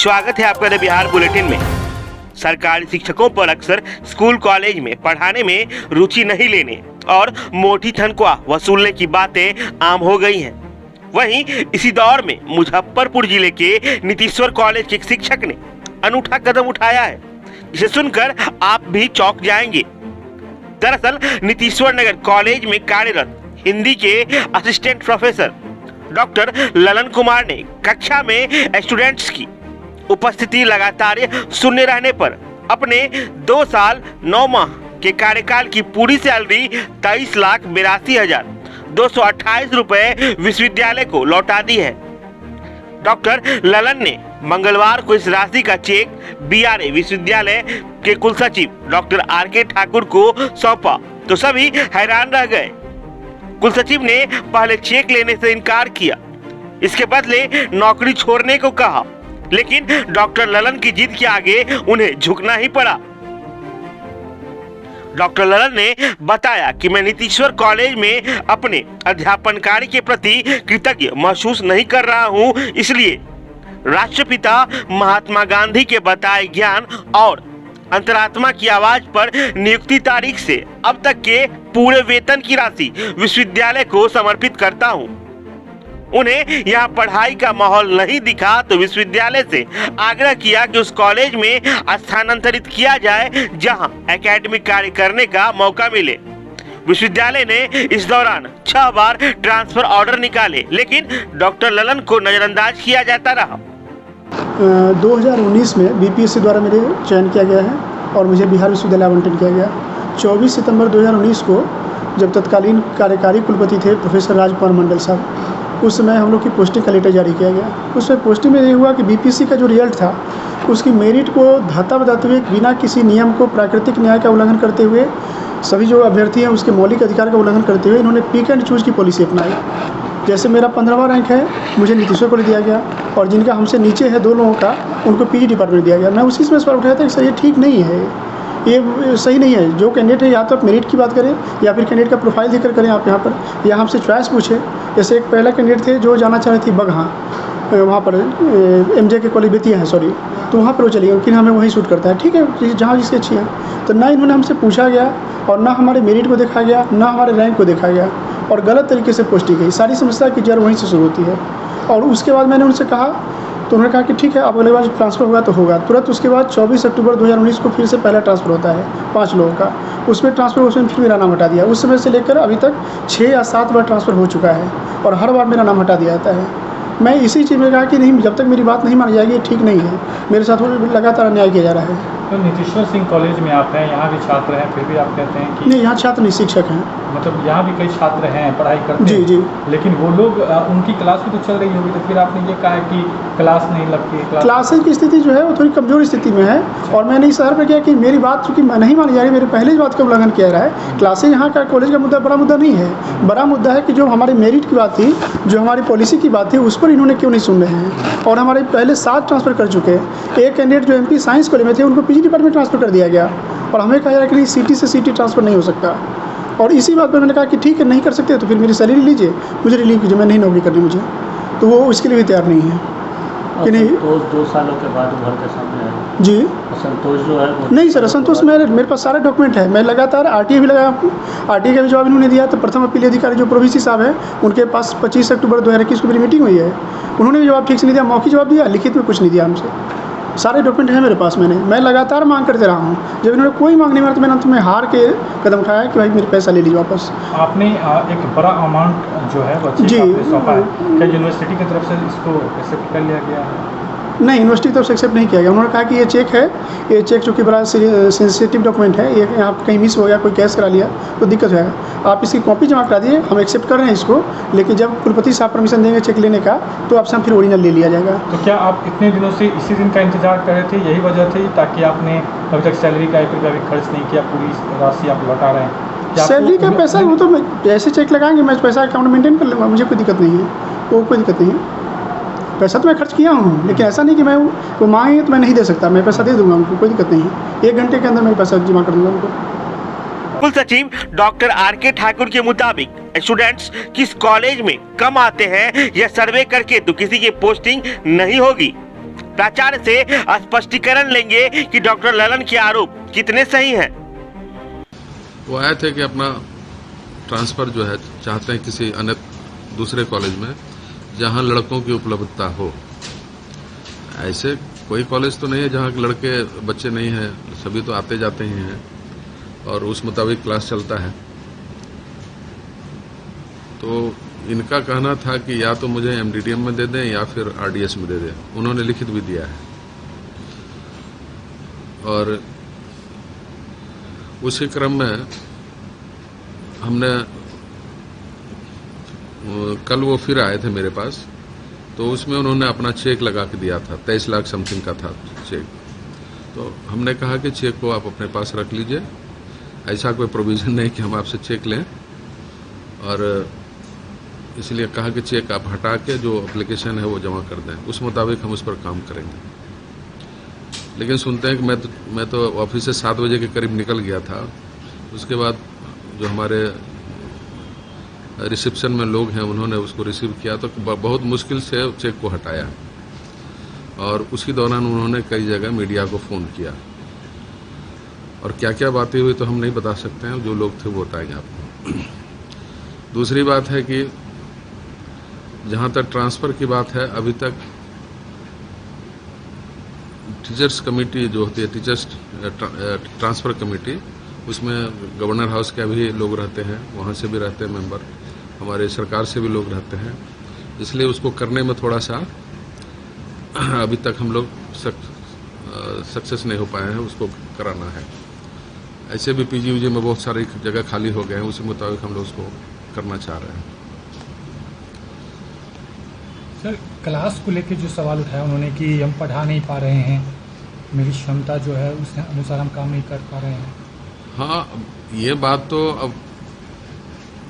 स्वागत है आपका द बिहार बुलेटिन में। सरकारी शिक्षकों पर अक्सर स्कूल कॉलेज में पढ़ाने में रुचि नहीं लेने और मोटी तनख्वाह वसूलने की बातें आम हो गई हैं। वहीं इसी दौर में मुजफ्फरपुर जिले के नीतीश्वर कॉलेज के एक शिक्षक ने अनूठा कदम उठाया है, जिसे सुनकर आप भी चौंक जाएंगे। दरअसल नीतीश्वर नगर कॉलेज में कार्यरत हिंदी के assistant professor doctor Lalan Kumar ने कक्षा में स्टूडेंट्स की उपस्थिति लगातार शून्य रहने पर अपने 2 साल 9 माह के कार्यकाल की पूरी सैलरी 23,82,228 रुपए विश्वविद्यालय को लौटा दी है। डॉक्टर ललन ने मंगलवार को इस राशि का चेक बीआरए विश्वविद्यालय के कुलसचिव डॉक्टर आर.के. ठाकुर को सौंपा तो सभी हैरान रह गए। कुलसचिव ने पहले चेक लेने से इनकार किया, इसके बदले नौकरी छोड़ने को कहा, लेकिन डॉक्टर ललन की जिद के आगे उन्हें झुकना ही पड़ा। डॉक्टर ललन ने बताया कि मैं नीतीश्वर कॉलेज में अपने अध्यापन कार्य के प्रति कृतज्ञ महसूस नहीं कर रहा हूं, इसलिए राष्ट्रपिता महात्मा गांधी के बताए ज्ञान और अंतरात्मा की आवाज पर नियुक्ति तारीख से अब तक के पूरे वेतन की राशि विश्वविद्यालय को समर्पित करता हूं। उन्हें यहाँ पढ़ाई का माहौल नहीं दिखा तो विश्वविद्यालय से आग्रह किया कि उस कॉलेज में स्थानांतरित किया जाए जहां एकेडमिक कार्य करने का मौका मिले। विश्वविद्यालय ने इस दौरान 6 बार ट्रांसफर ऑर्डर निकाले, लेकिन डॉक्टर ललन को नजरअंदाज किया जाता रहा। 2019 में बीपीएससी द्वारा मेरे चयन किया गया है और मुझे बिहार विश्वविद्यालय आवंटन किया गया। 24 सितंबर 2019 को जब तत्कालीन कार्यकारी कुलपति थे प्रोफेसर राजकुमार मंडल साहब, उस समय हम लोग की पोस्टिंग का लेटर जारी किया गया। उसमें पोस्टिंग में ये हुआ कि बीपीएससी का जो रिजल्ट था उसकी मेरिट को धत्ता बताते हुए बिना किसी नियम को प्राकृतिक न्याय का उल्लंघन करते हुए सभी जो अभ्यर्थी हैं उसके मौलिक अधिकार का उल्लंघन करते हुए इन्होंने पिक एंड चूज की पॉलिसी अपनाई। जैसे मेरा 15वां रैंक है, मुझे नीतीश्वर को दिया गया और जिनका हमसे नीचे है 2 लोगों का उनको पीजी डिपार्टमेंट दिया गया। मैं उसी समय सवाल उठाया था कि सर ये ठीक नहीं है, ये सही नहीं है। जो कैंडिडेट है या तो आप मेरिट की बात करें या फिर कैंडिडेट का प्रोफाइल देखकर करें आप यहाँ पर, या हमसे चॉइस पूछे। जैसे एक पहला कैंडिडेट थे जो जाना चाह रही थी बगहा, वहाँ पर एमजे के कॉलेज बेतिया है सॉरी, तो वहाँ पर वो चली गई कि हमें वही शूट करता है, ठीक है जहाँ जिसकी अच्छी है। तो ना इन्होंने हमसे पूछा गया और ना हमारे मेरिट को देखा गया, ना हमारे रैंक को देखा गया और गलत तरीके से पोस्टिंग गई। सारी समस्या की जड़ वहीं से शुरू होती है। और उसके बाद मैंने उनसे कहा तो उन्होंने कहा कि ठीक है, अब अगले बार ट्रांसफ़र होगा तो होगा। तुरंत उसके बाद 24 अक्टूबर 2019 को फिर से पहला ट्रांसफ़र होता है 5 लोगों का, उसमें ट्रांसफ़र उसमें फिर मेरा नाम हटा दिया। उस समय से लेकर अभी तक 6 या 7 बार ट्रांसफ़र हो चुका है और हर बार मेरा नाम हटा दिया जाता है। मैं इसी चीज़ में कहा कि नहीं, जब तक मेरी बात नहीं मानी जाएगी ठीक नहीं है, मेरे साथ लगातार अन्याय किया जा रहा है। तो नीतीश्वर सिंह कॉलेज में आप हैं, यहाँ भी छात्र हैं, फिर भी आप कहते हैं कि नहीं, यहाँ छात्र नहीं शिक्षक हैं। मतलब यहाँ भी कई छात्र हैं पढ़ाई करते जी हैं, जी, लेकिन वो लोग उनकी क्लास भी तो चल रही होगी, तो फिर आपने ये कहा कि क्लास नहीं लगती है। क्लासेज की स्थिति जो है वो थोड़ी कमज़ोर स्थिति में है और मैंने इस शहर पर किया कि मेरी बात चूँकि नहीं मानी जा रही, मेरे पहले ही बात का उल्लंघन किया रहा है। क्लासेज यहाँ का कॉलेज का मुद्दा बड़ा मुद्दा नहीं है। बड़ा मुद्दा है कि जो हमारी मेरिट की बात थी, जो हमारी पॉलिसी की बात थी, उस पर इन्होंने क्यों नहीं सुन रहे हैं। और हमारे पहले 7 ट्रांसफ़र कर चुके हैं। एक कैंडिडेट जो MP साइंस कॉलेज में थे उनको पीजी डिपार्टमेंट ट्रांसफ़र कर दिया गया और हमें कहा जा रहा है कि सिटी से सिटी ट्रांसफ़र नहीं हो सकता। और इसी बात पर मैंने कहा कि ठीक है, नहीं कर सकते तो फिर मेरी सैलरी लीजिए, मुझे रिलीव कीजिए, मैं नहीं नौकरी करनी मुझे। तो वो इसके लिए भी तैयार नहीं है कि नहीं। 2 सालों के बाद घर के सामने है जी, असंतोष जो है वो नहीं सर, असंतोष मेरे पास सारे डॉक्यूमेंट है। मैं लगातार RTA भी लगाया आपको, RTA का भी जवाब इन्होंने दिया। तो प्रथम अपील अधिकारी जो प्रोविसी साहब है उनके पास 25 अक्टूबर 2021 को मेरी मीटिंग हुई है, उन्होंने भी जवाब ठीक से नहीं दिया, मौखिक जवाब दिया, लिखित में कुछ नहीं दिया हमसे। सारे डॉक्यूमेंट हैं मेरे पास। मैं लगातार मांग करते रहा हूँ, जब इन्होंने कोई मांग नहीं मारा तो मैंने अंत में हार के कदम उठाया कि भाई मेरे पैसा ले लीजिए वापस। आपने एक बड़ा अमाउंट जो है वो जी सौंपा है, क्या यूनिवर्सिटी की तरफ से इसको एक्सेप्ट कर लिया गया है? नहीं, यूनिवर्सिटी की तरफ से एक्सेप्ट नहीं किया गया। उन्होंने कहा कि ये चेक है, ये चेक चूँकि बड़ा सेंसिटिव डॉक्यूमेंट है, ये यहाँ कहीं मिस हो गया, कोई कैश करा लिया तो दिक्कत हो जाएगा, आप इसकी कॉपी जमा करा दिए, हम एक्सेप्ट कर रहे हैं इसको, लेकिन जब कुलपति साहब परमिशन देंगे चेक लेने का तो आपसे हम फिर ओरिजिनल ले लिया जाएगा। तो क्या आप इतने दिनों से इसी दिन का इंतजार कर रहे थे, यही वजह थी ताकि आपने अभी तक सैलरी का 1 रुपया भी खर्च नहीं किया, पूरी राशि आप लौटा रहे हैं? सैलरी का पैसा वो तो जैसे चेक लगाएंगे मैं पैसा अकाउंट मेंटेन कर लूँगा, मुझे कोई दिक्कत नहीं है, वो कोई दिक्कत नहीं है। पैसा तो मैं खर्च किया हूँ, लेकिन ऐसा नहीं कि मैं वो मांगे तो मैं नहीं दे सकता, मैं पैसा दे दूँगा उनको, कोई दिक्कत नहीं है। 1 घंटे के अंदर मैं पैसा जमा कर दूँगा उनको। कुल सचिव डॉक्टर आर.के. ठाकुर के मुताबिक स्टूडेंट्स किस कॉलेज में कम आते हैं यह सर्वे करके तो किसी की पोस्टिंग नहीं होगी। प्राचार्य से स्पष्टीकरण लेंगे कि डॉक्टर ललन के आरोप कितने सही हैं। वो आए थे कि अपना ट्रांसफ़र जो है चाहते हैं किसी अन्य दूसरे कॉलेज में जहां लड़कों की उपलब्धता हो। ऐसे कोई कॉलेज तो नहीं है जहां लड़के बच्चे नहीं हैं, सभी तो आते जाते ही हैं और उस मुताबिक क्लास चलता है। तो इनका कहना था कि या तो मुझे एमडीडीएम में दे दें या फिर आरडीएस में दे दें। उन्होंने लिखित भी दिया है और उसी क्रम में हमने कल वो फिर आए थे मेरे पास, तो उसमें उन्होंने अपना चेक लगा के दिया था, 23 लाख समथिंग का था चेक। तो हमने कहा कि चेक को आप अपने पास रख लीजिए, ऐसा कोई प्रोविज़न नहीं कि हम आपसे चेक लें, और इसलिए कहा कि चेक आप हटा के जो एप्लीकेशन है वो जमा कर दें, उस मुताबिक हम उस पर काम करेंगे। लेकिन सुनते हैं कि मैं तो ऑफिस से 7 बजे के करीब निकल गया था। उसके बाद जो हमारे रिसेप्शन में लोग हैं उन्होंने उसको रिसीव किया तो बहुत मुश्किल से चेक को हटाया और उसी दौरान उन्होंने कई जगह मीडिया को फ़ोन किया और क्या क्या बातें हुई तो हम नहीं बता सकते हैं, जो लोग थे वो बताएंगे आपको। दूसरी बात है कि जहाँ तक ट्रांसफ़र की बात है, अभी तक टीचर्स कमेटी जो होती है, टीचर्स ट्रांसफ़र कमेटी, उसमें गवर्नर हाउस के भी लोग रहते हैं, वहाँ से भी रहते हैं मेंबर, हमारे सरकार से भी लोग रहते हैं, इसलिए उसको करने में थोड़ा सा अभी तक हम लोग सक्सेस नहीं हो पाए हैं, उसको कराना है। ऐसे भी पीजी में बहुत सारी जगह खाली हो गए हैं, उसी मुताबिक हम लोग उसको करना चाह रहे हैं। सर, क्लास को लेकर जो सवाल उठाया उन्होंने कि हम पढ़ा नहीं पा रहे हैं, मेरी क्षमता जो है उस अनुसार हम काम नहीं कर पा रहे हैं। हाँ, ये बात तो अब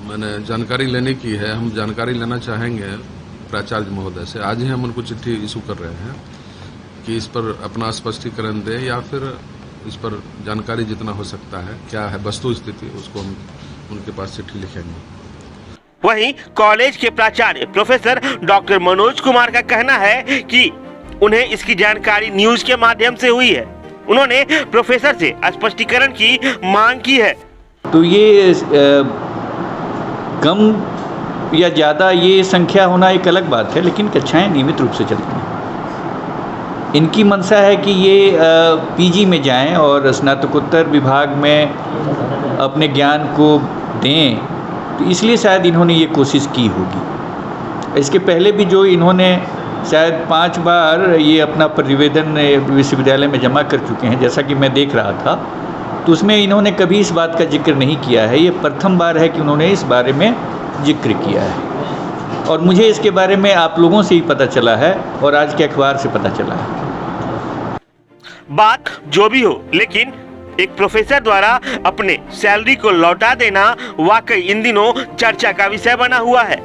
मैंने जानकारी लेने की है, हम जानकारी लेना चाहेंगे प्राचार्य महोदय से। आज ही हम उनको चिट्ठी इशू कर रहे हैं कि इस पर अपना स्पष्टीकरण दें या फिर इस पर जानकारी जितना हो सकता है, क्या है वस्तु स्थिति, उसको हम उनके पास चिट्ठी लिखेंगे। वहीं कॉलेज के प्राचार्य प्रोफेसर डॉक्टर मनोज कुमार का कहना है कि उन्हें इसकी जानकारी न्यूज के माध्यम से हुई है। उन्होंने प्रोफेसर से स्पष्टीकरण की मांग की है। तो ये कम या ज़्यादा ये संख्या होना एक अलग बात है, लेकिन कक्षाएं नियमित रूप से चलती हैं। इनकी मंशा है कि ये पीजी में जाएं और स्नातकोत्तर विभाग में अपने ज्ञान को दें, तो इसलिए शायद इन्होंने ये कोशिश की होगी। इसके पहले भी जो इन्होंने शायद 5 बार ये अपना प्रतिवेदन विश्वविद्यालय में जमा कर चुके हैं, जैसा कि मैं देख रहा था, तो उसमें इन्होंने कभी इस बात का जिक्र नहीं किया है। ये प्रथम बार है कि उन्होंने इस बारे में जिक्र किया है और मुझे इसके बारे में आप लोगों से ही पता चला है और आज के अखबार से पता चला है। बात जो भी हो, लेकिन एक प्रोफेसर द्वारा अपने सैलरी को लौटा देना वाकई इन दिनों चर्चा का विषय बना हुआ है।